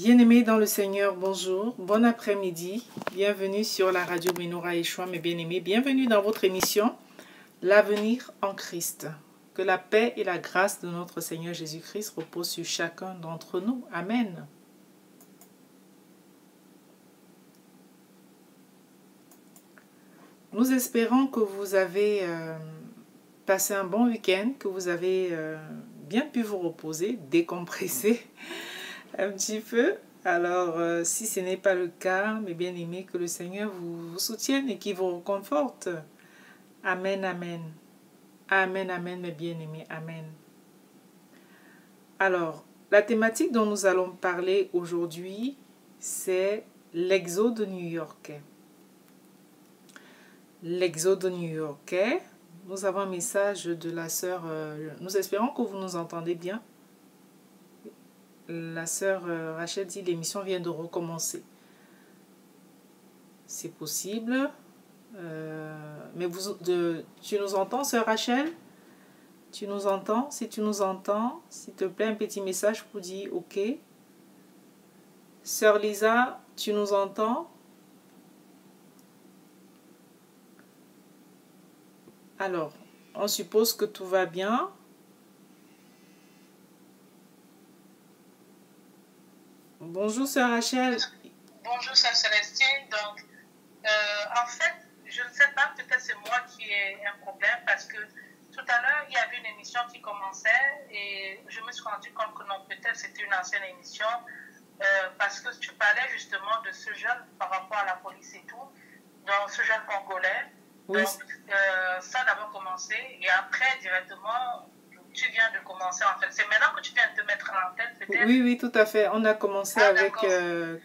Bien-aimés dans le Seigneur, bonjour, bon après-midi, bienvenue sur la radio Menorah Yeshua, mes bien-aimés, bienvenue dans votre émission L'avenir en Christ. Que la paix et la grâce de notre Seigneur Jésus-Christ reposent sur chacun d'entre nous. Amen. Nous espérons que vous avez passé un bon week-end, que vous avez bien pu vous reposer, décompresser un petit peu. Alors, si ce n'est pas le cas, mes bien-aimés, que le Seigneur vous soutienne et qu'il vous réconforte. Amen, amen. Amen, amen, mes bien-aimés. Amen. Alors, la thématique dont nous allons parler aujourd'hui, c'est l'exode new-yorkais. L'exode new-yorkais. Nous avons un message de la sœur. Nous espérons que vous nous entendez bien. La sœur Rachel dit l'émission vient de recommencer. C'est possible. Mais tu nous entends, sœur Rachel? Tu nous entends? Si tu nous entends, s'il te plaît, un petit message pour dire OK. Sœur Lisa, tu nous entends? Alors, on suppose que tout va bien. Bonjour, sœur Rachel. Bonjour, sœur Célestine. Donc, en fait, je ne sais pas, peut-être c'est moi qui ai un problème parce que tout à l'heure, il y avait une émission qui commençait et je me suis rendu compte que non, peut-être c'était une ancienne émission parce que tu parlais justement de ce jeune par rapport à la police et tout, donc ce jeune Congolais. Oui. Donc, ça d'abord commencé et après, directement, tu viens de commencer en fait. C'est maintenant que tu viens de te mettre en antenne peut-être? Oui, oui, tout à fait. On a commencé avec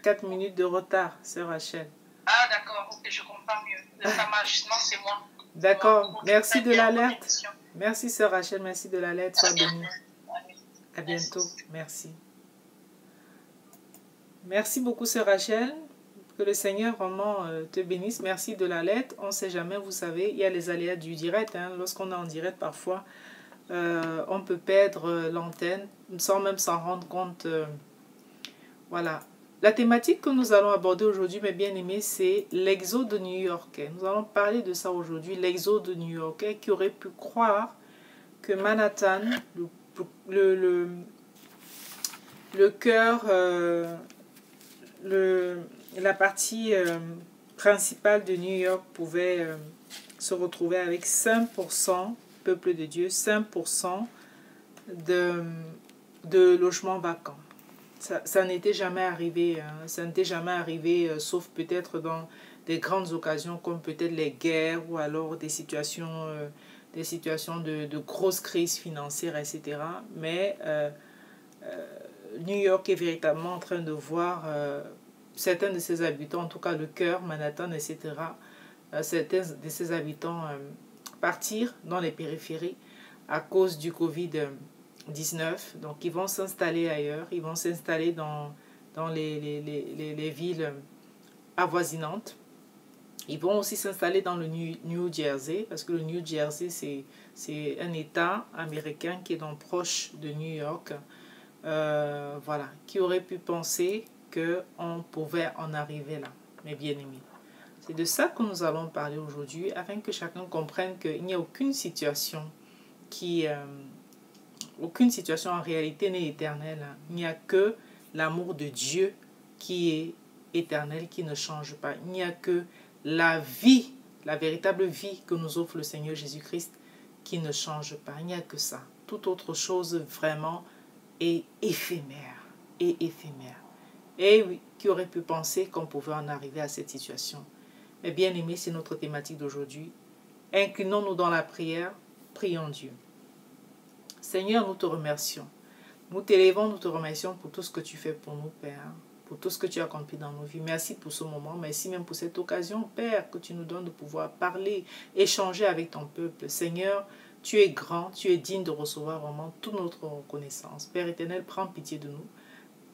4 minutes de retard, sœur Rachel. Ah d'accord, ok, je comprends mieux. Ça marche, non, c'est moi. D'accord, merci de l'alerte. Merci sœur Rachel, merci de l'alerte. Sois bénie. À bientôt, merci. Merci beaucoup sœur Rachel. Que le Seigneur vraiment te bénisse. Merci de l'alerte. On ne sait jamais, vous savez, il y a les aléas du direct. Lorsqu'on est en direct, parfois, on peut perdre l'antenne sans même s'en rendre compte. Voilà. La thématique que nous allons aborder aujourd'hui, mes bien-aimés, c'est l'exode new-yorkais. Nous allons parler de ça aujourd'hui, l'exode new-yorkais, qui aurait pu croire que Manhattan, le cœur, la partie principale de New York pouvait se retrouver avec 5% peuple de Dieu, 5% de logements vacants. Ça n'était jamais arrivé, ça n'était jamais arrivé, sauf peut-être dans des grandes occasions comme peut-être les guerres ou alors des situations de grosses crises financières, etc. Mais New York est véritablement en train de voir certains de ses habitants, en tout cas le cœur, Manhattan, etc., certains de ses habitants partir dans les périphéries à cause du Covid-19. Donc ils vont s'installer ailleurs, ils vont s'installer dans les villes avoisinantes. Ils vont aussi s'installer dans le New Jersey, parce que le New Jersey, c'est un État américain qui est donc proche de New York. Voilà, qui aurait pu penser qu'on pouvait en arriver là, mes bien-aimés. C'est de ça que nous allons parler aujourd'hui, afin que chacun comprenne qu'il n'y a aucune situation en réalité n'est éternelle. Il n'y a que l'amour de Dieu qui est éternel, qui ne change pas. Il n'y a que la vie, la véritable vie que nous offre le Seigneur Jésus-Christ qui ne change pas. Il n'y a que ça. Toute autre chose vraiment est éphémère. Et oui, qui aurait pu penser qu'on pouvait en arriver à cette situation? Mais bien aimé, c'est notre thématique d'aujourd'hui. Inclinons-nous dans la prière, prions Dieu. Seigneur, nous te remercions. Nous t'élèvons, nous te remercions pour tout ce que tu fais pour nous, Père, pour tout ce que tu as accompli dans nos vies. Merci pour ce moment, merci même pour cette occasion, Père, que tu nous donnes de pouvoir parler, échanger avec ton peuple. Seigneur, tu es grand, tu es digne de recevoir vraiment toute notre reconnaissance. Père éternel, prends pitié de nous.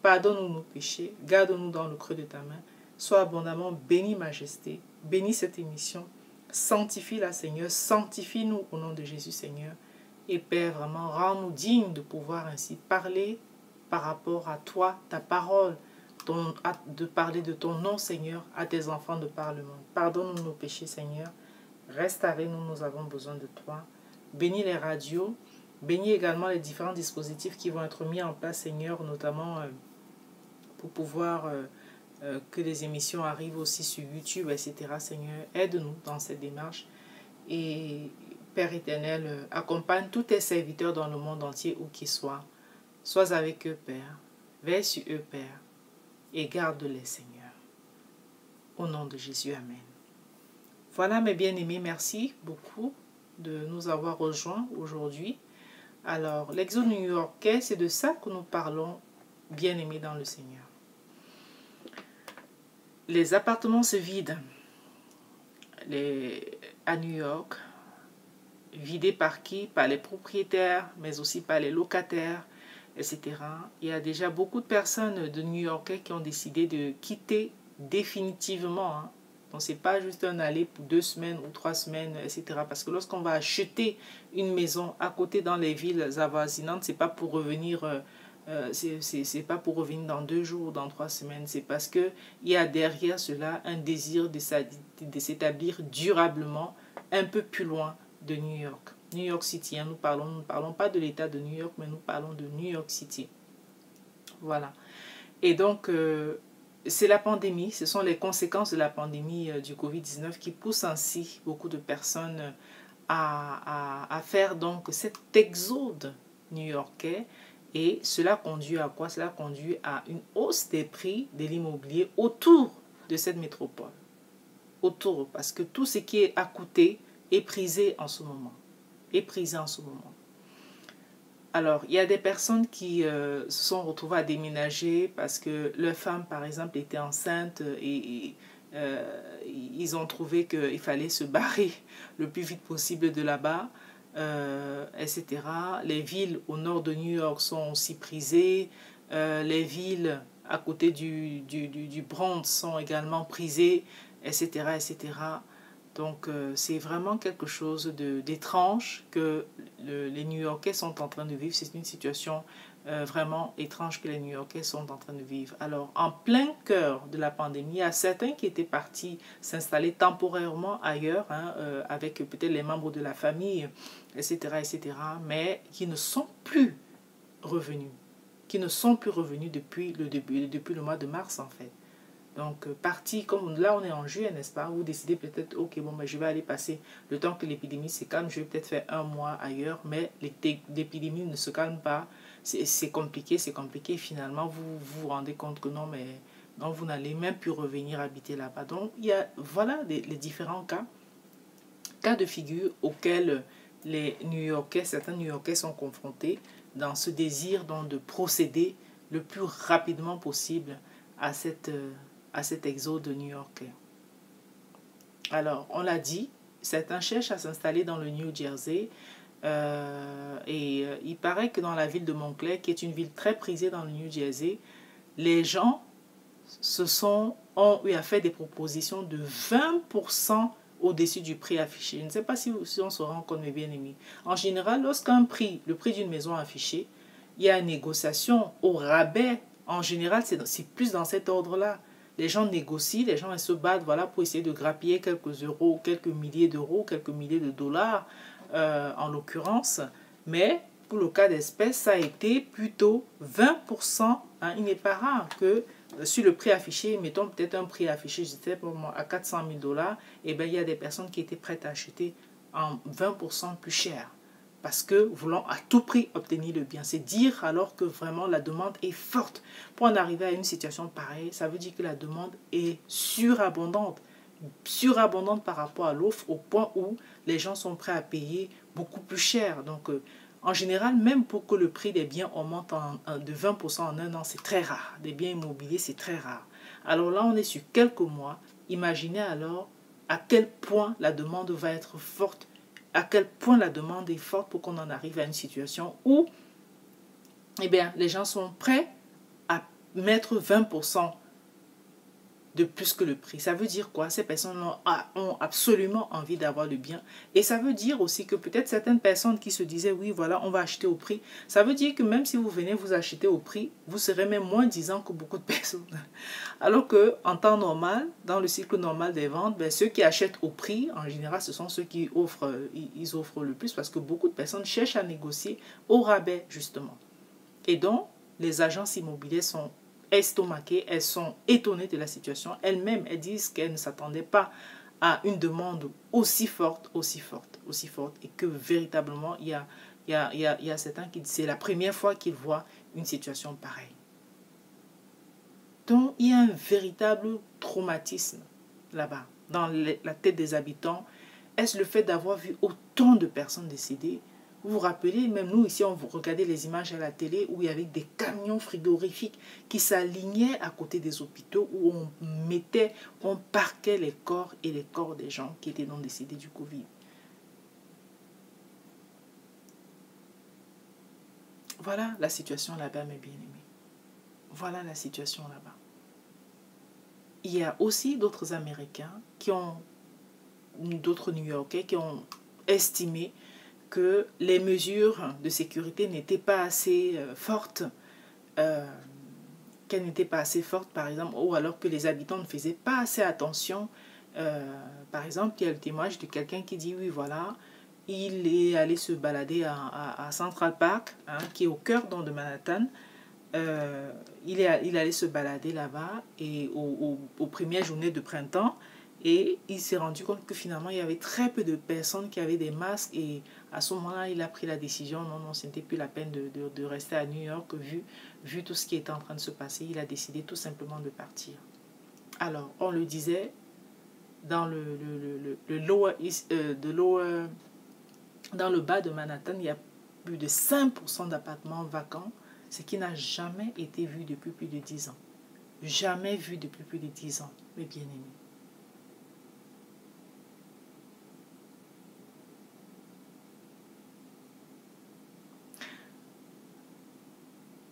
Pardonne-nous nos péchés, garde-nous dans le creux de ta main. Sois abondamment béni, Majesté. Bénis cette émission. Sanctifie-la, Seigneur. Sanctifie-nous au nom de Jésus, Seigneur. Et Père, vraiment, rends-nous dignes de pouvoir ainsi parler par rapport à toi, ta parole. de parler de ton nom, Seigneur, à tes enfants de par le monde. Pardonne-nous nos péchés, Seigneur. Reste avec nous, nous avons besoin de toi. Bénis les radios. Bénis également les différents dispositifs qui vont être mis en place, Seigneur, notamment pour pouvoir que les émissions arrivent aussi sur YouTube, etc. Seigneur, aide-nous dans cette démarche. Et Père éternel, accompagne tous tes serviteurs dans le monde entier où qu'ils soient. Sois avec eux, Père. Veille sur eux, Père. Et garde-les, Seigneur. Au nom de Jésus, Amen. Voilà, mes bien-aimés, merci beaucoup de nous avoir rejoints aujourd'hui. Alors, l'exode new-yorkais, c'est de ça que nous parlons, bien-aimés dans le Seigneur. Les appartements se vident à New York. Vidés par qui? Par les propriétaires, mais aussi par les locataires, etc. Il y a déjà beaucoup de personnes de New-Yorkais qui ont décidé de quitter définitivement. Hein. Donc, ce n'est pas juste un aller pour 2 semaines ou 3 semaines, etc. Parce que lorsqu'on va acheter une maison à côté dans les villes avoisinantes, ce n'est pas pour revenir... c'est pas pour revenir dans 2 jours ou dans 3 semaines. C'est parce qu'il y a derrière cela un désir de s'établir durablement un peu plus loin de New York. New York City, hein, nous ne parlons pas de l'état de New York, mais nous parlons de New York City. Voilà. Et donc, c'est la pandémie, ce sont les conséquences de la pandémie du Covid-19 qui poussent ainsi beaucoup de personnes à faire donc cet exode new-yorkais. Et cela conduit à quoi? Cela conduit à une hausse des prix de l'immobilier autour de cette métropole. Autour, parce que tout ce qui est à coûter est prisé en ce moment. Alors, il y a des personnes qui se sont retrouvées à déménager parce que leur femme, par exemple, était enceinte et ils ont trouvé qu'il fallait se barrer le plus vite possible de là-bas, etc. Les villes au nord de New York sont aussi prisées. Les villes à côté du Bronx sont également prisées, etc. etc. Donc, c'est vraiment quelque chose d'étrange que les New-Yorkais sont en train de vivre. C'est une situation vraiment étrange que les New-Yorkais sont en train de vivre. Alors, en plein cœur de la pandémie, il y a certains qui étaient partis s'installer temporairement ailleurs, hein, avec peut-être les membres de la famille, etc., etc., mais qui ne sont plus revenus. Depuis le mois de mars, en fait. Donc, parti, comme là on est en juillet, n'est-ce pas? Vous décidez peut-être, ok, bon, ben, je vais aller passer le temps que l'épidémie se calme, je vais peut-être faire 1 mois ailleurs, mais l'épidémie ne se calme pas. C'est compliqué. Finalement, vous vous rendez compte que non, mais non, vous n'allez même plus revenir habiter là-bas. Donc, il y a, voilà les différents cas de figure auxquels certains New-Yorkais sont confrontés dans ce désir donc, de procéder le plus rapidement possible à cet exode new-yorkais. Alors, on l'a dit, certains cherchent à s'installer dans le New Jersey et il paraît que dans la ville de Montclair, qui est une ville très prisée dans le New Jersey, les gens ont eu à faire des propositions de 20% au-dessus du prix affiché. Je ne sais pas si on se rend compte, mes bien-aimés. En général, lorsqu'un prix, le prix d'une maison affiché, il y a une négociation au rabais. En général, c'est plus dans cet ordre-là. Les gens négocient, les gens se battent voilà, pour essayer de grappiller quelques euros, quelques milliers d'euros, quelques milliers de dollars en l'occurrence. Mais pour le cas d'espèce, ça a été plutôt 20%. Hein. Il n'est pas rare que sur le prix affiché, mettons peut-être un prix affiché, je sais pas moi, à 400 000 $, et bien il y a des personnes qui étaient prêtes à acheter en 20% plus cher. Parce que voulant à tout prix obtenir le bien. C'est dire alors que vraiment la demande est forte. Pour en arriver à une situation pareille, ça veut dire que la demande est surabondante. Surabondante par rapport à l'offre au point où les gens sont prêts à payer beaucoup plus cher. Donc, en général, même pour que le prix des biens augmente de 20% en 1 an, c'est très rare. Des biens immobiliers, c'est très rare. Alors là, on est sur quelques mois. Imaginez alors à quel point la demande va être forte. À quel point la demande est forte pour qu'on en arrive à une situation où eh bien, les gens sont prêts à mettre 20% de plus que le prix. Ça veut dire quoi? Ces personnes ont absolument envie d'avoir le bien. Et ça veut dire aussi que peut-être certaines personnes qui se disaient, oui, voilà, on va acheter au prix. Ça veut dire que même si vous venez vous acheter au prix, vous serez même moins disant que beaucoup de personnes. Alors qu'en temps normal, dans le cycle normal des ventes, ben, ceux qui achètent au prix, en général, ce sont ceux qui offrent, ils offrent le plus parce que beaucoup de personnes cherchent à négocier au rabais, justement. Et donc, les agences immobilières sont estomaquées, elles sont étonnées de la situation. Elles-mêmes, elles disent qu'elles ne s'attendaient pas à une demande aussi forte, et que véritablement, il y a certains qui disent c'est la première fois qu'ils voient une situation pareille. Donc, il y a un véritable traumatisme là-bas, dans la tête des habitants. Est-ce le fait d'avoir vu autant de personnes décédées? Vous vous rappelez, même nous ici, on regardait les images à la télé où il y avait des camions frigorifiques qui s'alignaient à côté des hôpitaux où on parquait les corps et les corps des gens qui étaient non décédés du Covid. Voilà la situation là-bas, mes bien-aimés. Voilà la situation là-bas. Il y a aussi d'autres Américains d'autres New-Yorkais qui ont estimé que les mesures de sécurité n'étaient pas assez fortes, qu'elles n'étaient pas assez fortes, par exemple, ou alors que les habitants ne faisaient pas assez attention. Par exemple, il y a le témoignage de quelqu'un qui dit, oui, voilà, il est allé se balader à Central Park, hein, qui est au cœur donc, de Manhattan. Il allait se balader là-bas et aux premières journées de printemps, et il s'est rendu compte que finalement il y avait très peu de personnes qui avaient des masques, et à ce moment-là il a pris la décision, non, ce n'était plus la peine de rester à New York vu tout ce qui était en train de se passer. Il a décidé tout simplement de partir. Alors on le disait, dans dans le bas de Manhattan, il y a plus de 5% d'appartements vacants, ce qui n'a jamais été vu depuis plus de 10 ans. Jamais vu depuis plus de 10 ans, mes bien-aimés.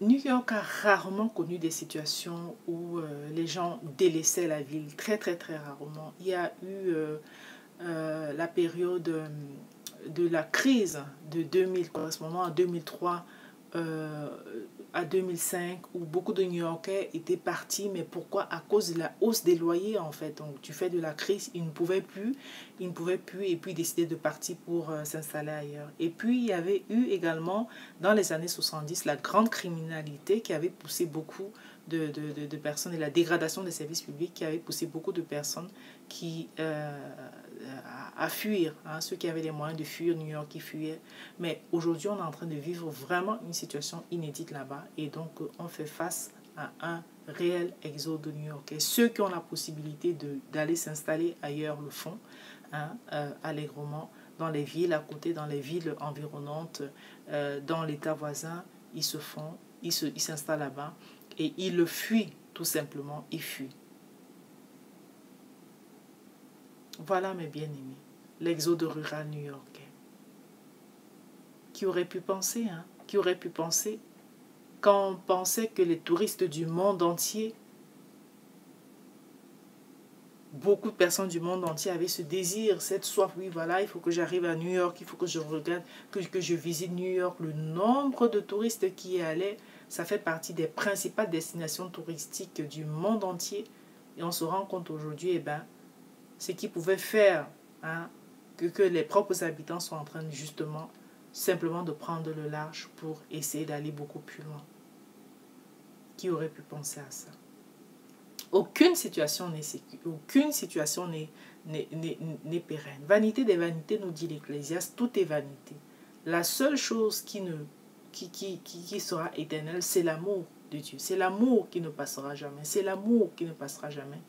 New York a rarement connu des situations où les gens délaissaient la ville, très très très rarement. Il y a eu la période de la crise de 2000, correspondant à 2003 à 2005, où beaucoup de New-Yorkais étaient partis. Mais pourquoi? À cause de la hausse des loyers, en fait. Donc, du fait de la crise, ils ne pouvaient plus, et puis décider de partir pour s'installer ailleurs. Et puis, il y avait eu également, dans les années 70, la grande criminalité qui avait poussé beaucoup de personnes, et la dégradation des services publics qui avait poussé beaucoup de personnes à fuir, hein, ceux qui avaient les moyens de fuir New York, qui fuyaient. Mais aujourd'hui, on est en train de vivre vraiment une situation inédite là-bas, et donc on fait face à un réel exode de New York. Et ceux qui ont la possibilité d'aller s'installer ailleurs le font, hein, allègrement, dans les villes à côté, dans les villes environnantes, dans l'État voisin, ils s'installent là-bas et ils le fuient, tout simplement, ils fuient. Voilà, mes bien-aimés, l'exode rural new-yorkais. Qui aurait pu penser, hein? Qui aurait pu penser quand on pensait que les touristes du monde entier, beaucoup de personnes du monde entier avaient ce désir, cette soif, oui, voilà, il faut que j'arrive à New York, il faut que je regarde, que je visite New York. Le nombre de touristes qui y allaient, ça fait partie des principales destinations touristiques du monde entier. Et on se rend compte aujourd'hui, eh ben, ce qui pouvait faire, hein, que les propres habitants sont en train justement simplement de prendre le large pour essayer d'aller beaucoup plus loin. Qui aurait pu penser à ça? Aucune situation n'est pérenne. Vanité des vanités, nous dit l'Ecclésiaste, tout est vanité. La seule chose qui sera éternelle, c'est l'amour de Dieu. C'est l'amour qui ne passera jamais. C'est l'amour qui ne passera jamais.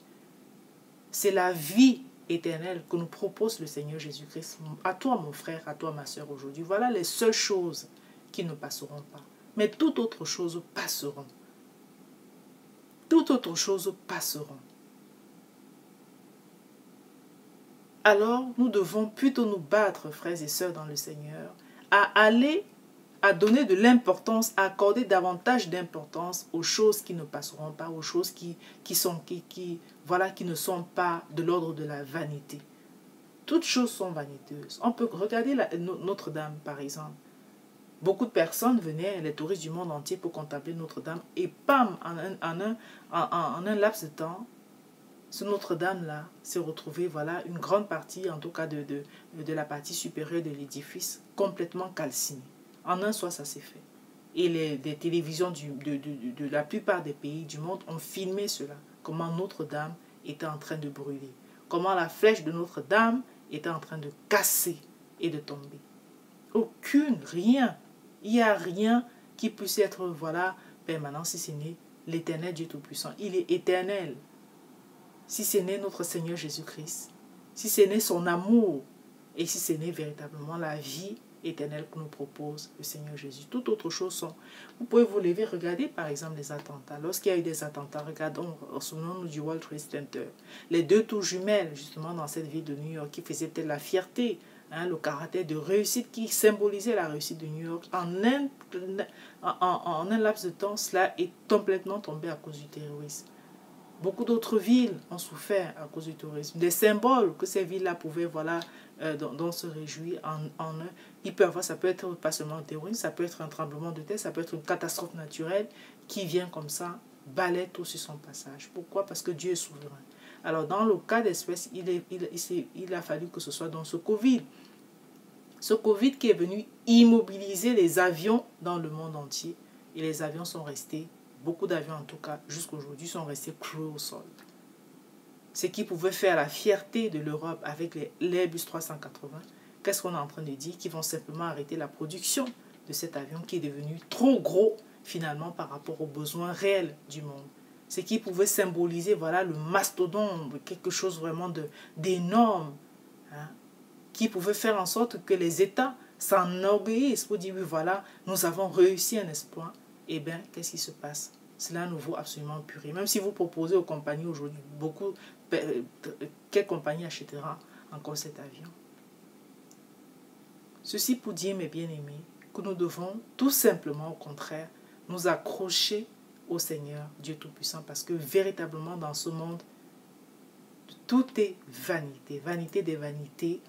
C'est la vie éternelle que nous propose le Seigneur Jésus-Christ. À toi, mon frère, à toi, ma soeur, aujourd'hui. Voilà les seules choses qui ne passeront pas. Mais toutes autres choses passeront. Toutes autres choses passeront. Alors, nous devons plutôt nous battre, frères et sœurs, dans le Seigneur, à aller à donner de l'importance, à accorder davantage d'importance aux choses qui ne passeront pas, aux choses qui ne sont pas de l'ordre de la vanité. Toutes choses sont vaniteuses. On peut regarder Notre-Dame, par exemple. Beaucoup de personnes venaient, les touristes du monde entier, pour contempler Notre-Dame. Et pam, en un laps de temps, ce Notre-Dame-là s'est retrouvé, voilà, une grande partie, en tout cas de la partie supérieure de l'édifice, complètement calcinée. En un soir, ça s'est fait. Et les télévisions de la plupart des pays du monde ont filmé cela. Comment Notre-Dame était en train de brûler. Comment la flèche de Notre-Dame était en train de casser et de tomber. Rien. Il n'y a rien qui puisse être, voilà, permanent si ce n'est l'éternel Dieu Tout-Puissant. Il est éternel. Si ce n'est notre Seigneur Jésus-Christ, si ce n'est son amour, et si ce n'est véritablement la vie éternelle que nous propose le Seigneur Jésus. Toutes autres choses sont... Vous pouvez vous lever, regarder par exemple les attentats. Lorsqu'il y a eu des attentats, regardons, souvenons-nous du World Trade Center. Les deux tours jumelles, justement, dans cette ville de New York, qui faisaient peut-être la fierté, le caractère de réussite qui symbolisait la réussite de New York. En un laps de temps, cela est complètement tombé à cause du terrorisme. Beaucoup d'autres villes ont souffert à cause du terrorisme. Des symboles que ces villes-là pouvaient, voilà, dont se réjouir en eux. Il peut avoir, ça peut être pas seulement un terrorisme, ça peut être un tremblement de terre, ça peut être une catastrophe naturelle qui vient comme ça, balaie tout sur son passage. Pourquoi? Parce que Dieu est souverain. Alors, dans le cas d'espèce, il a fallu que ce soit dans ce Covid. Ce Covid qui est venu immobiliser les avions dans le monde entier. Et les avions sont restés, beaucoup d'avions en tout cas, jusqu'à aujourd'hui, sont restés cloués au sol. Ce qui pouvait faire la fierté de l'Europe avec l'Airbus 380, qu'est-ce qu'on est en train de dire? Qu'ils vont simplement arrêter la production de cet avion qui est devenu trop gros finalement par rapport aux besoins réels du monde. Ce qui pouvait symboliser, voilà, le mastodonte, quelque chose vraiment d'énorme, qui pouvait faire en sorte que les États s'enorgueillissent pour dire, oui, voilà, nous avons réussi un exploit. Eh bien, qu'est-ce qui se passe? Cela nous vaut absolument plus rien. Même si vous proposez aux compagnies aujourd'hui, quelle compagnie achètera encore cet avion? Ceci pour dire, mes bien-aimés, que nous devons tout simplement, au contraire, nous accrocher au Seigneur, Dieu Tout-Puissant, parce que véritablement dans ce monde, tout est vanité, vanité des vanités,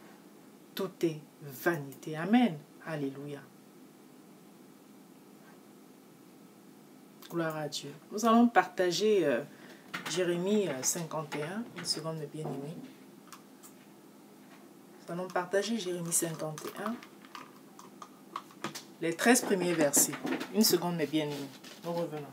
tout est vanité. Amen. Alléluia. Gloire à Dieu. Nous allons partager Jérémie 51, une seconde mes bien-aimés. Nous allons partager Jérémie 51, les 13 premiers versets. Une seconde mes bien-aimés. Nous revenons.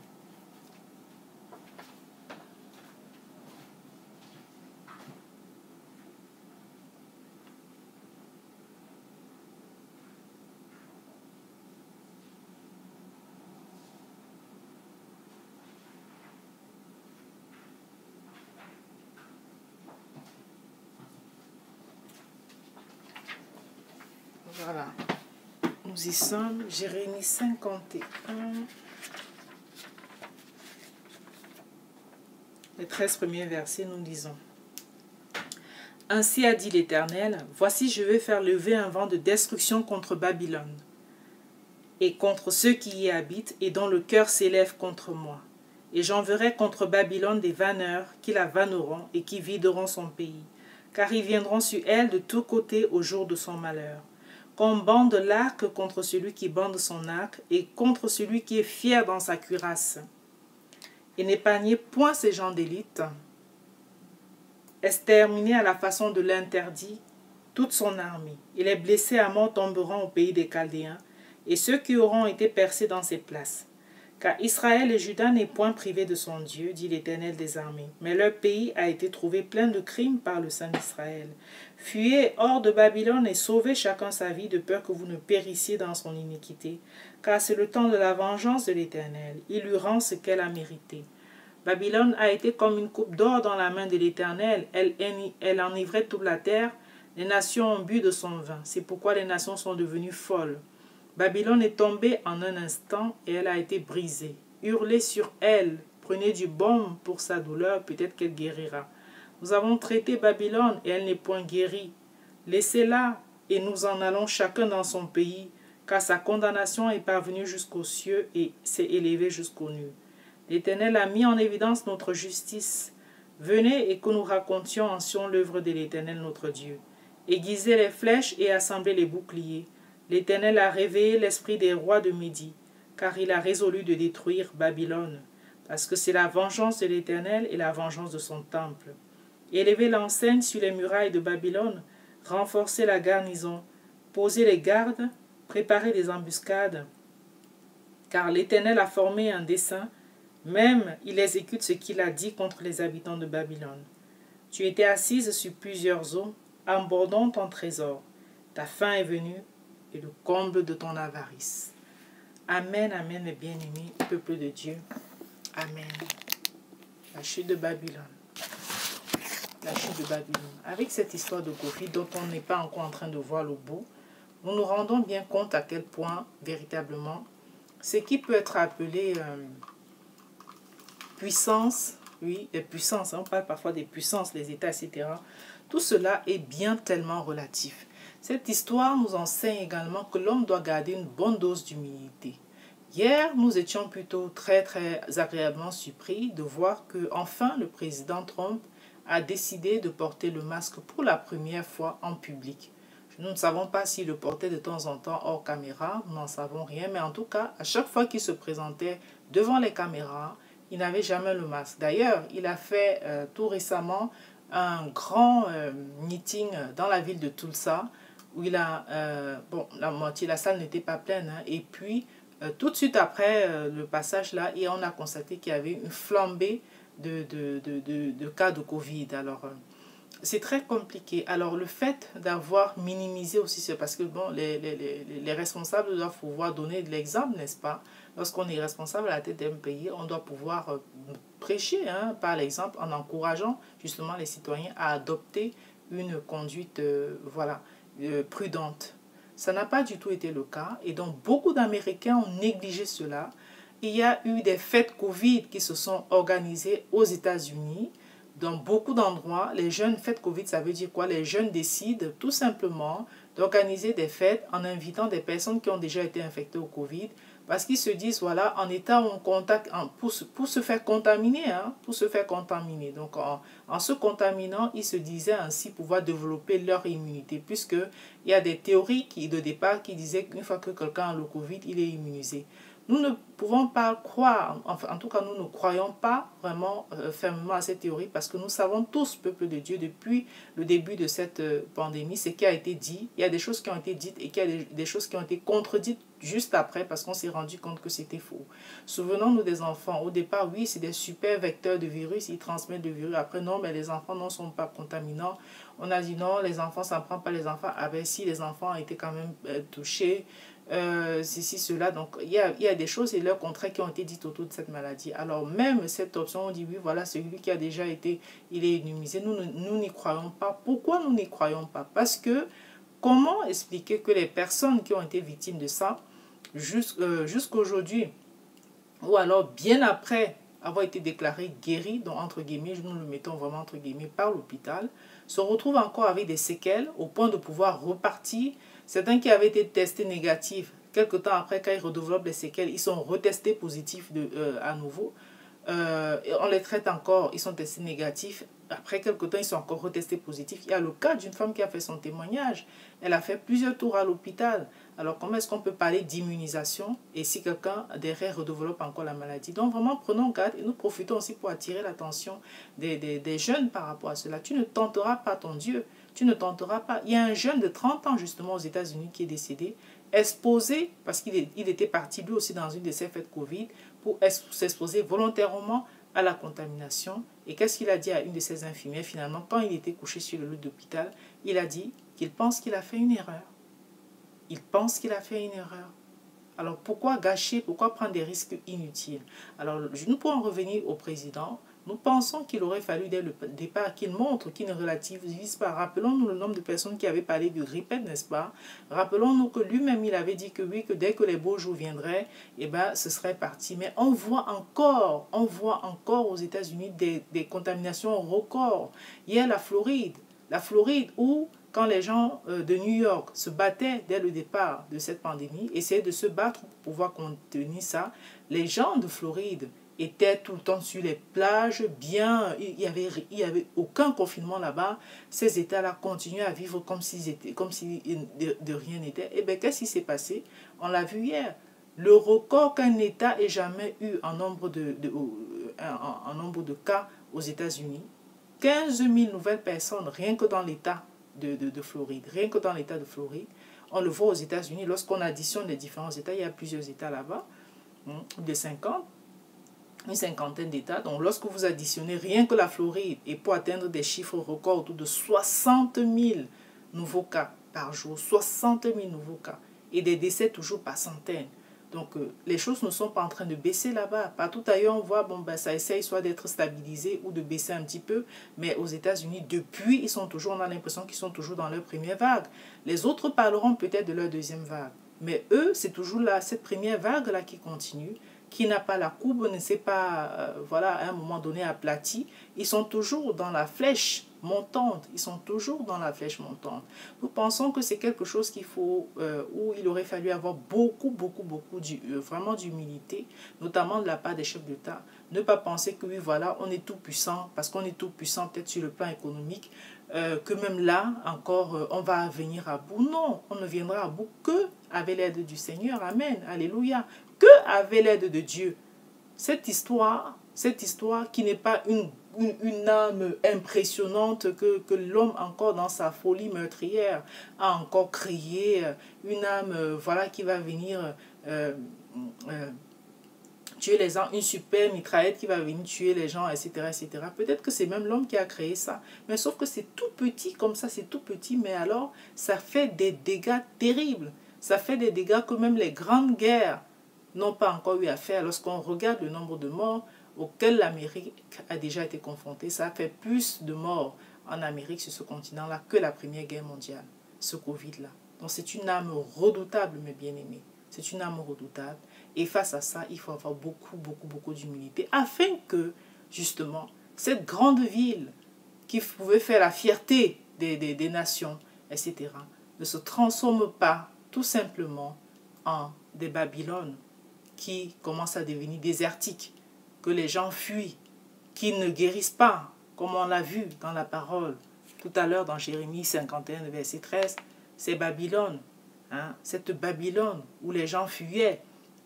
Voilà, nous y sommes, Jérémie 51, les 13 premiers versets, nous lisons. Ainsi a dit l'Éternel, voici je vais faire lever un vent de destruction contre Babylone, et contre ceux qui y habitent, et dont le cœur s'élève contre moi. Et j'enverrai contre Babylone des vanneurs qui la vanneront et qui videront son pays, car ils viendront sur elle de tous côtés au jour de son malheur. Qu'on bande l'arc contre celui qui bande son arc, et contre celui qui est fier dans sa cuirasse. Et n'épargnez point ces gens d'élite. Exterminez à la façon de l'interdit toute son armée. Et les blessés à mort tomberont au pays des Chaldéens, et ceux qui auront été percés dans ses places. Car Israël et Juda n'est point privé de son Dieu, dit l'Éternel des armées. Mais leur pays a été trouvé plein de crimes par le Saint d'Israël. Fuyez hors de Babylone et sauvez chacun sa vie de peur que vous ne périssiez dans son iniquité. Car c'est le temps de la vengeance de l'Éternel. Il lui rend ce qu'elle a mérité. Babylone a été comme une coupe d'or dans la main de l'Éternel. Elle enivrait toute la terre. Les nations ont bu de son vin. C'est pourquoi les nations sont devenues folles. Babylone est tombée en un instant et elle a été brisée. Hurlez sur elle, prenez du baume pour sa douleur, peut-être qu'elle guérira. Nous avons traité Babylone et elle n'est point guérie. Laissez-la et nous en allons chacun dans son pays. car sa condamnation est parvenue jusqu'aux cieux et s'est élevée jusqu'aux nues. L'Éternel a mis en évidence notre justice. Venez et que nous racontions en Sion l'œuvre de l'Éternel notre Dieu. Aiguisez les flèches et assemblez les boucliers. L'Éternel a réveillé l'esprit des rois de Médie, car il a résolu de détruire Babylone, parce que c'est la vengeance de l'Éternel et la vengeance de son temple. Élevez l'enseigne sur les murailles de Babylone, renforcez la garnison, posez les gardes, préparez des embuscades, car l'Éternel a formé un dessein, même il exécute ce qu'il a dit contre les habitants de Babylone. Tu étais assise sur plusieurs eaux, abordant ton trésor. Ta fin est venue et le comble de ton avarice. Amen, amen, mes bien-aimés, peuple de Dieu. Amen. La chute de Babylone. La chute de Babylone. Avec cette histoire de Covid dont on n'est pas encore en train de voir le bout, nous nous rendons bien compte à quel point, véritablement, ce qui peut être appelé puissance, oui, des puissances, on parle parfois des puissances, les États, etc. Tout cela est bien tellement relatif. Cette histoire nous enseigne également que l'homme doit garder une bonne dose d'humilité. Hier, nous étions plutôt très agréablement surpris de voir que enfin le président Trump a décidé de porter le masque pour la première fois en public. Nous ne savons pas s'il le portait de temps en temps hors caméra, nous n'en savons rien, mais en tout cas, à chaque fois qu'il se présentait devant les caméras, il n'avait jamais le masque. D'ailleurs, il a fait tout récemment un grand meeting dans la ville de Tulsa, où il a, la salle n'était pas pleine, hein, et puis tout de suite après le passage là, et on a constaté qu'il y avait une flambée de cas de Covid. Alors, c'est très compliqué. Alors, le fait d'avoir minimisé aussi, c'est parce que bon, les responsables doivent pouvoir donner de l'exemple, n'est-ce pas? Lorsqu'on est responsable à la tête d'un pays, on doit pouvoir prêcher, hein, par l'exemple, en encourageant justement les citoyens à adopter une conduite prudente. Ça n'a pas du tout été le cas et donc beaucoup d'Américains ont négligé cela. Il y a eu des fêtes Covid qui se sont organisées aux États-Unis. Dans beaucoup d'endroits, les jeunes fêtes Covid, ça veut dire quoi? Les jeunes décident tout simplement d'organiser des fêtes en invitant des personnes qui ont déjà été infectées au Covid parce qu'ils se disent, voilà, en état en contact, pour se faire contaminer, hein, pour se faire contaminer. Donc, en se contaminant, ils se disaient ainsi pouvoir développer leur immunité, puisqu'il y a des théories de départ qui disaient qu'une fois que quelqu'un a le Covid, il est immunisé. Nous ne pouvons pas croire, en tout cas nous ne croyons pas vraiment fermement à cette théorie parce que nous savons tous, peuple de Dieu, depuis le début de cette pandémie, ce qui a été dit, il y a des choses qui ont été dites et qu'il y a des choses qui ont été contredites juste après parce qu'on s'est rendu compte que c'était faux. Souvenons-nous des enfants. Au départ, oui, c'est des super vecteurs de virus, ils transmettent le virus. Après, non, mais les enfants ne sont pas contaminants. On a dit non, les enfants, ça ne prend pas les enfants. Ah ben si, les enfants ont été quand même touchés. Ceci, cela. Donc, il y a des choses et leurs contraires qui ont été dites autour de cette maladie. Alors, même cette option, on dit oui, voilà, celui qui a déjà été, il est immunisé. Nous n'y croyons pas. Pourquoi nous n'y croyons pas? Parce que, comment expliquer que les personnes qui ont été victimes de ça, jusqu'aujourd'hui, ou alors bien après avoir été déclarées guéries, donc entre guillemets, nous le mettons vraiment entre guillemets, par l'hôpital, se retrouvent encore avec des séquelles au point de pouvoir repartir. Certains qui avaient été testés négatifs, quelques temps après, quand ils redéveloppent les séquelles, ils sont retestés positifs à nouveau. On les traite encore, ils sont testés négatifs. Après quelques temps, ils sont encore retestés positifs. Il y a le cas d'une femme qui a fait son témoignage. Elle a fait plusieurs tours à l'hôpital. Alors, comment est-ce qu'on peut parler d'immunisation et si quelqu'un derrière redéveloppe encore la maladie? Donc, vraiment, prenons garde et nous profitons aussi pour attirer l'attention des jeunes par rapport à cela. Tu ne tenteras pas ton Dieu. Tu ne tenteras pas. Il y a un jeune de 30 ans, justement, aux États-Unis qui est décédé, exposé, parce qu'il était parti lui aussi dans une de ces fêtes Covid, pour s'exposer volontairement à la contamination. Et qu'est-ce qu'il a dit à une de ses infirmières finalement, quand il était couché sur le lit d'hôpital? Il a dit qu'il pense qu'il a fait une erreur. Il pense qu'il a fait une erreur. Alors pourquoi gâcher, pourquoi prendre des risques inutiles? Alors nous pouvons revenir au président. Nous pensons qu'il aurait fallu dès le départ qu'il montre qu'il ne relativise pas. Rappelons-nous le nombre de personnes qui avaient parlé de grippette, n'est-ce pas? Rappelons-nous que lui-même, il avait dit que oui, que dès que les beaux jours viendraient, eh ben, ce serait parti. Mais on voit encore aux États-Unis des contaminations records. Il y a la Floride où, quand les gens de New York se battaient dès le départ de cette pandémie, essayaient de se battre pour pouvoir contenir ça, les gens de Floride étaient tout le temps sur les plages, bien, il y avait aucun confinement là-bas. Ces États-là continuaient à vivre comme si de rien n'était. Et bien, qu'est-ce qui s'est passé? On l'a vu hier. Le record qu'un État ait jamais eu en nombre de cas aux États-Unis, 15 000 nouvelles personnes, rien que dans l'État de Floride. Rien que dans l'État de Floride. On le voit aux États-Unis, lorsqu'on additionne les différents États, il y a plusieurs États là-bas, de 50, une cinquantaine d'États. Donc, lorsque vous additionnez rien que la Floride, et pour atteindre des chiffres records autour de 60 000 nouveaux cas par jour, 60 000 nouveaux cas, et des décès toujours par centaines. Donc, les choses ne sont pas en train de baisser là-bas. Partout ailleurs, on voit, bon, ben, ça essaye soit d'être stabilisé ou de baisser un petit peu. Mais aux États-Unis, depuis, ils sont toujours, on a l'impression qu'ils sont toujours dans leur première vague. Les autres parleront peut-être de leur deuxième vague. Mais eux, c'est toujours là, cette première vague-là qui continue, qui n'a pas la courbe, ne s'est pas, voilà, à un moment donné aplati. Ils sont toujours dans la flèche montante. Ils sont toujours dans la flèche montante. Nous pensons que c'est quelque chose qu'il faut, où il aurait fallu avoir beaucoup, vraiment d'humilité, notamment de la part des chefs d'État. Ne pas penser que oui, voilà, on est tout puissant, parce qu'on est tout puissant peut-être sur le plan économique, que même là, encore, on va venir à bout. Non, on ne viendra à bout que avec l'aide du Seigneur. Amen. Alléluia. Que avec l'aide de Dieu. Cette histoire qui n'est pas une âme impressionnante que l'homme, encore dans sa folie meurtrière, a encore créé, une âme voilà, qui va venir tuer les gens, une super mitraillette qui va venir tuer les gens, etc. etc. Peut-être que c'est même l'homme qui a créé ça. Mais sauf que c'est tout petit comme ça, c'est tout petit, mais alors ça fait des dégâts terribles. Ça fait des dégâts que même les grandes guerres n'ont pas encore eu à faire. Lorsqu'on regarde le nombre de morts auxquels l'Amérique a déjà été confrontée, ça a fait plus de morts en Amérique sur ce continent-là que la Première Guerre mondiale, ce Covid-là. Donc c'est une âme redoutable, mes bien-aimés. C'est une âme redoutable. Et face à ça, il faut avoir beaucoup d'humilité afin que, justement, cette grande ville qui pouvait faire la fierté des nations, etc., ne se transforme pas tout simplement en des Babylones qui commencent à devenir désertiques, que les gens fuient, qui ne guérissent pas, comme on l'a vu dans la parole tout à l'heure dans Jérémie 51, verset 13, c'est Babylone, hein, cette Babylone où les gens fuyaient,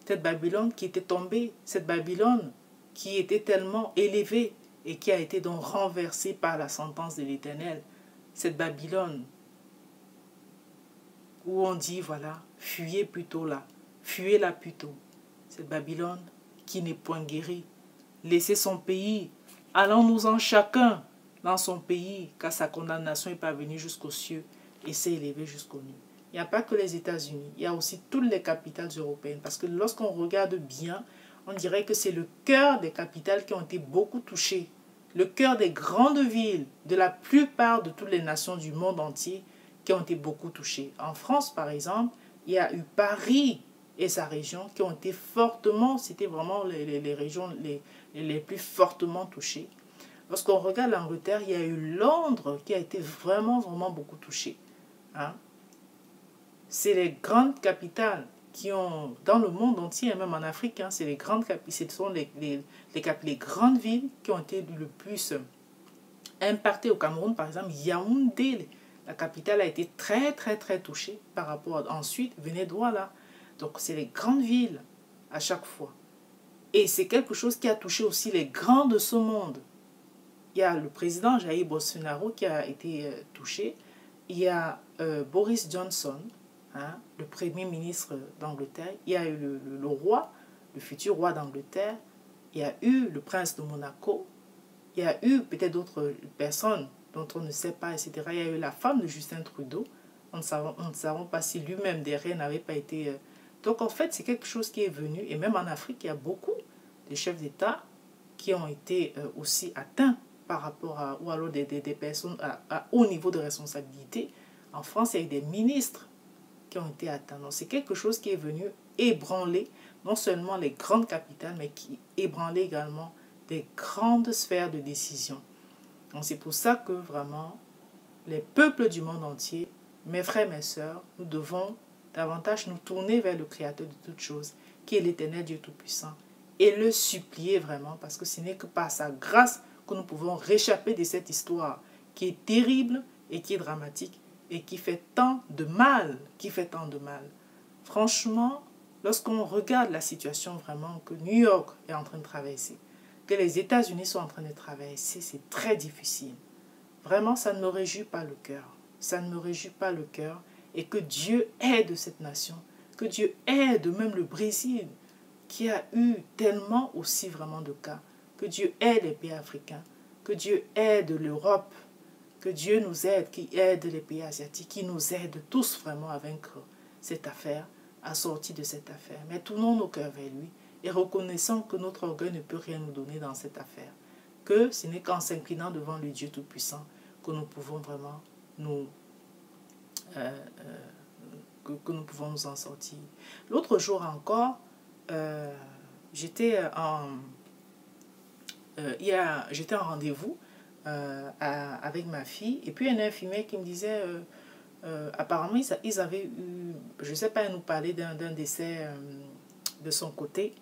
cette Babylone qui était tombée, cette Babylone qui était tellement élevée et qui a été donc renversée par la sentence de l'Éternel, cette Babylone où on dit, voilà, fuyez plutôt là, fuyez-la plutôt. Cette Babylone qui n'est point guérie. Laissez son pays. Allons-nous-en chacun dans son pays, car sa condamnation est parvenue jusqu'aux cieux et s'est élevée jusqu'aux nues. Il n'y a pas que les États-Unis, il y a aussi toutes les capitales européennes. Parce que lorsqu'on regarde bien, on dirait que c'est le cœur des capitales qui ont été beaucoup touchées. Le cœur des grandes villes de la plupart de toutes les nations du monde entier qui ont été beaucoup touchées. En France, par exemple, il y a eu Paris et sa région qui ont été fortement, c'était vraiment les régions les plus fortement touchées. Lorsqu'on regarde l'Angleterre, il y a eu Londres qui a été vraiment beaucoup touchée. Hein? C'est les grandes capitales qui ont, dans le monde entier, même en Afrique, hein, c'est les grandes capitales, ce sont les grandes villes qui ont été le plus impactées. Au Cameroun, par exemple, Yaoundé, la capitale a été très touchée par rapport à, ensuite, venez de Douala. Donc, c'est les grandes villes à chaque fois. Et c'est quelque chose qui a touché aussi les grands de ce monde. Il y a le président Jair Bolsonaro qui a été touché. Il y a Boris Johnson, hein, le premier ministre d'Angleterre. Il y a eu le roi, le futur roi d'Angleterre. Il y a eu le prince de Monaco. Il y a eu peut-être d'autres personnes dont on ne sait pas, etc. Il y a eu la femme de Justin Trudeau. Nous ne savons pas si lui-même derrière n'avait pas été... Donc en fait, c'est quelque chose qui est venu. Et même en Afrique, il y a beaucoup de chefs d'État qui ont été aussi atteints par rapport à... ou alors des personnes à haut niveau de responsabilité. En France, il y a eu des ministres qui ont été atteints. Donc c'est quelque chose qui est venu ébranler non seulement les grandes capitales, mais qui ébranlait également des grandes sphères de décision. Donc c'est pour ça que vraiment, les peuples du monde entier, mes frères, mes sœurs, nous devons davantage nous tourner vers le Créateur de toutes choses, qui est l'Éternel Dieu Tout-Puissant, et le supplier vraiment, parce que ce n'est que par sa grâce que nous pouvons réchapper de cette histoire qui est terrible et qui est dramatique et qui fait tant de mal, Franchement, lorsqu'on regarde la situation vraiment que New York est en train de traverser, que les États-Unis sont en train de traverser, c'est très difficile. Vraiment, ça ne me réjouit pas le cœur. Ça ne me réjouit pas le cœur. Et que Dieu aide cette nation. Que Dieu aide même le Brésil, qui a eu tellement aussi vraiment de cas. Que Dieu aide les pays africains. Que Dieu aide l'Europe. Que Dieu nous aide, qui aide les pays asiatiques, qui nous aide tous vraiment à vaincre cette affaire, à sortir de cette affaire. Mais tournons nos cœurs vers lui et reconnaissons que notre orgueil ne peut rien nous donner dans cette affaire. Que ce n'est qu'en s'inclinant devant le Dieu Tout-Puissant que nous pouvons vraiment nous en sortir. L'autre jour encore, j'étais en rendez-vous avec ma fille, et puis un infirmière qui me disait apparemment ils avaient eu, je ne sais pas, elle nous parlait d'un décès de son côté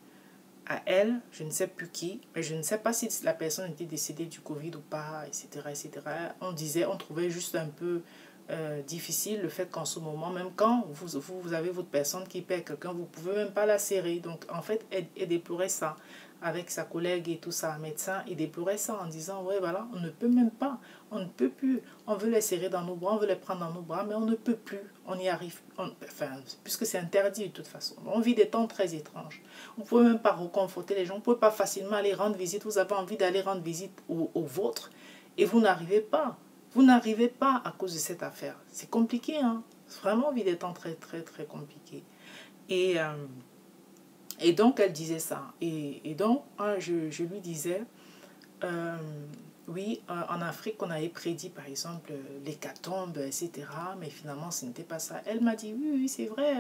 à elle, je ne sais plus qui, mais je ne sais pas si la personne était décédée du Covid ou pas, etc. etc. On trouvait juste un peu difficile le fait qu'en ce moment, même quand vous avez votre personne qui perd quelqu'un, vous ne pouvez même pas la serrer. Donc en fait, elle déplorait ça avec sa collègue et tout ça, médecin, il déplorait ça en disant, ouais voilà, on ne peut même pas, on ne peut plus, on veut les serrer dans nos bras, on veut les prendre dans nos bras, mais on ne peut plus, on y arrive, puisque c'est interdit de toute façon. On vit des temps très étranges. Vous ne pouvez même pas reconforter les gens, vous ne pouvez pas facilement aller rendre visite, vous avez envie d'aller rendre visite aux vôtres, et vous n'arrivez pas. Vous n'arrivez pas à cause de cette affaire. C'est compliqué, hein. Vraiment, on vit des temps très, très, très compliqués. Et donc, elle disait ça. Et donc, je lui disais, oui, en Afrique, on avait prédit, par exemple, l'hécatombe, etc. Mais finalement, ce n'était pas ça. Elle m'a dit, oui, c'est vrai,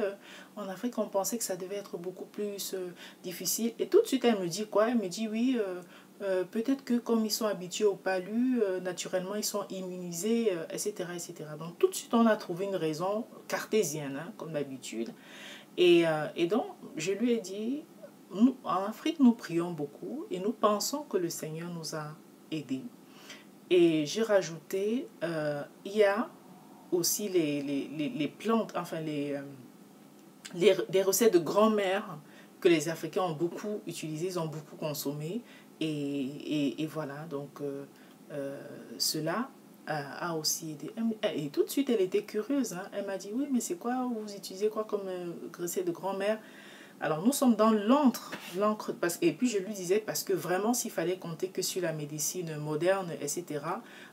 en Afrique, on pensait que ça devait être beaucoup plus difficile. Et tout de suite, elle me dit quoi? Elle me dit, oui, peut-être que comme ils sont habitués au palu, naturellement, ils sont immunisés, etc., etc. Donc, tout de suite, on a trouvé une raison cartésienne, hein, comme d'habitude. Et donc, je lui ai dit, nous, en Afrique, nous prions beaucoup et nous pensons que le Seigneur nous a aidés. Et j'ai rajouté, il y a aussi les plantes, enfin des recettes de grand-mère que les Africains ont beaucoup utilisées, ils ont beaucoup consommé. Et voilà, donc cela a aussi aidé. Et tout de suite, elle était curieuse. Hein. Elle m'a dit, oui, mais c'est quoi, vous utilisez quoi comme recette de grand-mère? Alors, nous sommes dans l'encre. Et puis, je lui disais, parce que vraiment, s'il fallait compter que sur la médecine moderne, etc.,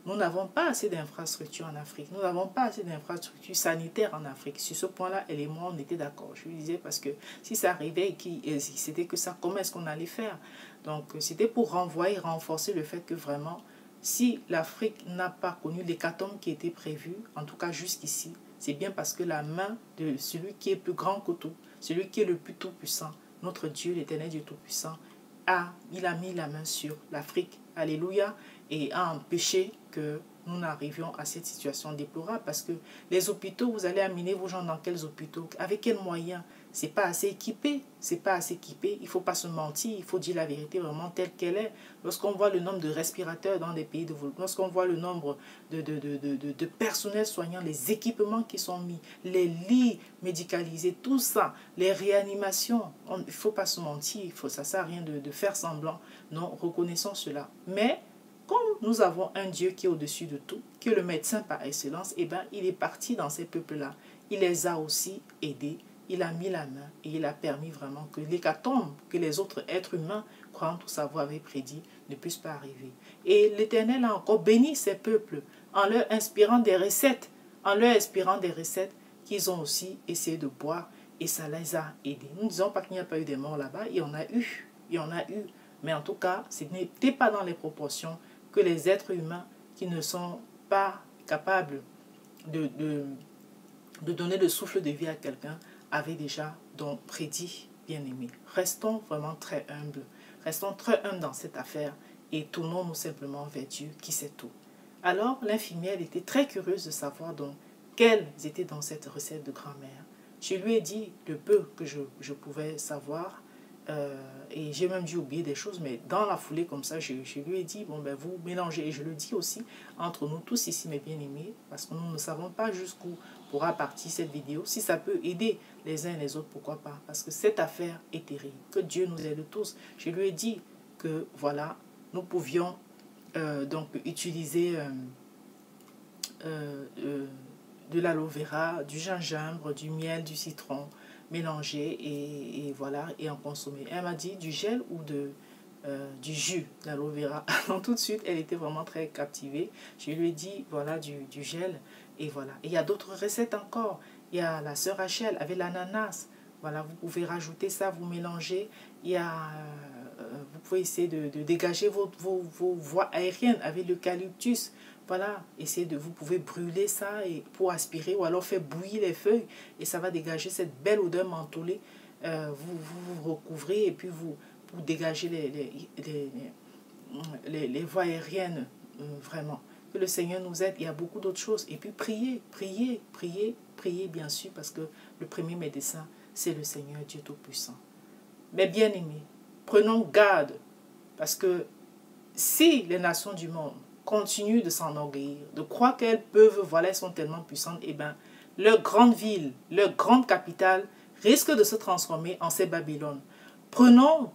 nous n'avons pas assez d'infrastructures en Afrique. Nous n'avons pas assez d'infrastructures sanitaires en Afrique. Sur ce point-là, elle et moi, on était d'accord. Je lui disais, parce que si ça arrivait et si c'était que ça, comment est-ce qu'on allait faire? Donc, c'était pour renforcer le fait que vraiment, si l'Afrique n'a pas connu l'hécatombe qui était prévue, en tout cas jusqu'ici, c'est bien parce que la main de celui qui est plus grand que tout, celui qui est le plus tout-puissant, notre Dieu, l'Éternel Dieu tout-puissant, il a mis la main sur l'Afrique, alléluia, et a empêché que nous n'arrivions à cette situation déplorable. Parce que les hôpitaux, vous allez amener vos gens dans quels hôpitaux? Avec quels moyens? C'est pas assez équipé, c'est pas assez équipé. Il ne faut pas se mentir, il faut dire la vérité vraiment telle qu'elle est. Lorsqu'on voit le nombre de respirateurs dans les pays développés, lorsqu'on voit le nombre de personnels soignants, les équipements qui sont mis, les lits médicalisés, tout ça, les réanimations, il ne faut pas se mentir, ça ne sert à rien de faire semblant. Non, reconnaissons cela. Mais comme nous avons un Dieu qui est au-dessus de tout, qui est le médecin par excellence, eh bien, il est parti dans ces peuples-là. Il les a aussi aidés. Il a mis la main et il a permis vraiment que l'hécatombe que les autres êtres humains, croyant tout savoir, avaient prédit, ne puisse pas arriver. Et l'Éternel a encore béni ces peuples en leur inspirant des recettes, qu'ils ont aussi essayé de boire et ça les a aidés. Nous ne disons pas qu'il n'y a pas eu des morts là-bas, il y en a eu, mais en tout cas, ce n'était pas dans les proportions que les êtres humains qui ne sont pas capables de donner le souffle de vie à quelqu'un avaient déjà donc prédit, bien aimé. Restons vraiment très humbles. Restons très humbles dans cette affaire et tournons-nous simplement vers Dieu qui sait tout. Alors, l'infirmière, elle était très curieuse de savoir donc quelles étaient dans cette recette de grand-mère. Je lui ai dit le peu que je pouvais savoir. Et j'ai même dû oublier des choses, mais dans la foulée comme ça, je lui ai dit, bon ben vous mélangez, et je le dis aussi entre nous tous ici mes bien-aimés, parce que nous ne savons pas jusqu'où pourra partir cette vidéo. Si ça peut aider les uns et les autres, pourquoi pas, parce que cette affaire est terrible, que Dieu nous aide tous. Je lui ai dit que voilà, nous pouvions donc utiliser de l'aloe vera, du gingembre, du miel, du citron, mélanger et voilà, et en consommer. Elle m'a dit du gel ou du jus d'aloe vera. Donc tout de suite, elle était vraiment très captivée. Je lui ai dit, voilà, du gel, et voilà. Et il y a d'autres recettes encore. Il y a la sœur Rachel avec l'ananas. Voilà, vous pouvez rajouter ça, vous mélangez. Il y a, vous pouvez essayer de dégager vos voies aériennes avec l'eucalyptus. Voilà, vous pouvez brûler ça pour aspirer ou alors faire bouillir les feuilles et ça va dégager cette belle odeur mentholée. Vous recouvrez et puis vous dégagez les voies aériennes, vraiment. Que le Seigneur nous aide. Il y a beaucoup d'autres choses. Et puis priez, priez, priez, priez bien sûr parce que le premier médecin, c'est le Seigneur Dieu Tout-Puissant. Mais bien aimés, prenons garde parce que si les nations du monde continuent de s'enorgueillir, de croire qu'elles peuvent, voilà, elles sont tellement puissantes, et bien, leur grande ville, leur grande capitale risque de se transformer en cette Babylone. Prenons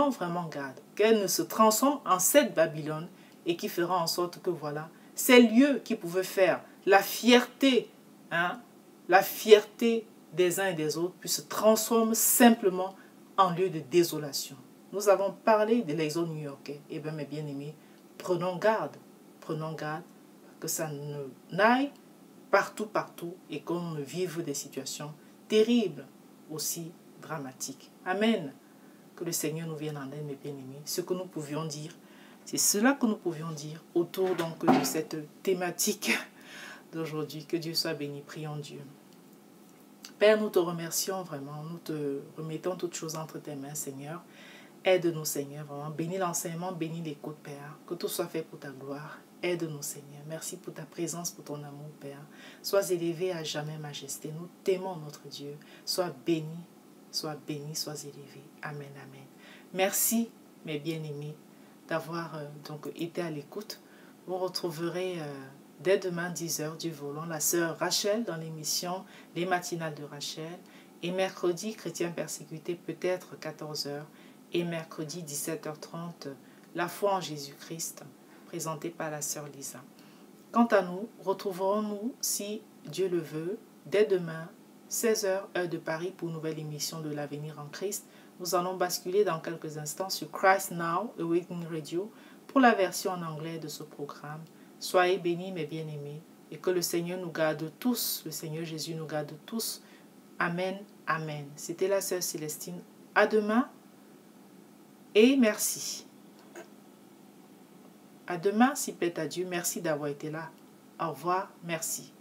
vraiment garde qu'elle ne se transforme en cette Babylone et qui fera en sorte que, voilà, ces lieux qui pouvaient faire la fierté, la fierté des uns et des autres, puis se transforment simplement en lieu de désolation. Nous avons parlé de l'exode new-yorkais. Eh bien, mes bien-aimés, prenons garde que ça ne n'aille partout et qu'on ne vive des situations terribles, aussi dramatiques. Amen. Que le Seigneur nous vienne en aide, mes bien-aimés. Ce que nous pouvions dire, c'est cela que nous pouvions dire autour donc de cette thématique d'aujourd'hui. Que Dieu soit béni. Prions Dieu. Père, nous te remercions vraiment. Nous te remettons toutes choses entre tes mains, Seigneur. Aide-nous, Seigneur, vraiment. Bénis l'enseignement, bénis l'écoute, Père. Que tout soit fait pour ta gloire. Aide-nous, Seigneur. Merci pour ta présence, pour ton amour, Père. Sois élevé à jamais, Majesté. Nous t'aimons, notre Dieu. Sois béni, sois élevé. Amen, amen. Merci, mes bien-aimés, d'avoir donc été à l'écoute. Vous retrouverez dès demain 10h du volant la sœur Rachel dans l'émission Les Matinales de Rachel. Et mercredi, Chrétien persécuté, peut-être 14h. Et mercredi 17h30, La foi en Jésus-Christ, présentée par la sœur Lisa. Quant à nous, retrouverons-nous, si Dieu le veut, dès demain, 16h, heure de Paris, pour une nouvelle émission de l'Avenir en Christ. Nous allons basculer dans quelques instants sur Christ Now, Awakening Radio, pour la version en anglais de ce programme. Soyez bénis, mes bien-aimés, et que le Seigneur nous garde tous, le Seigneur Jésus nous garde tous. Amen, amen. C'était la sœur Célestine. À demain. Et merci. À demain, si plaît à Dieu. Merci d'avoir été là. Au revoir. Merci.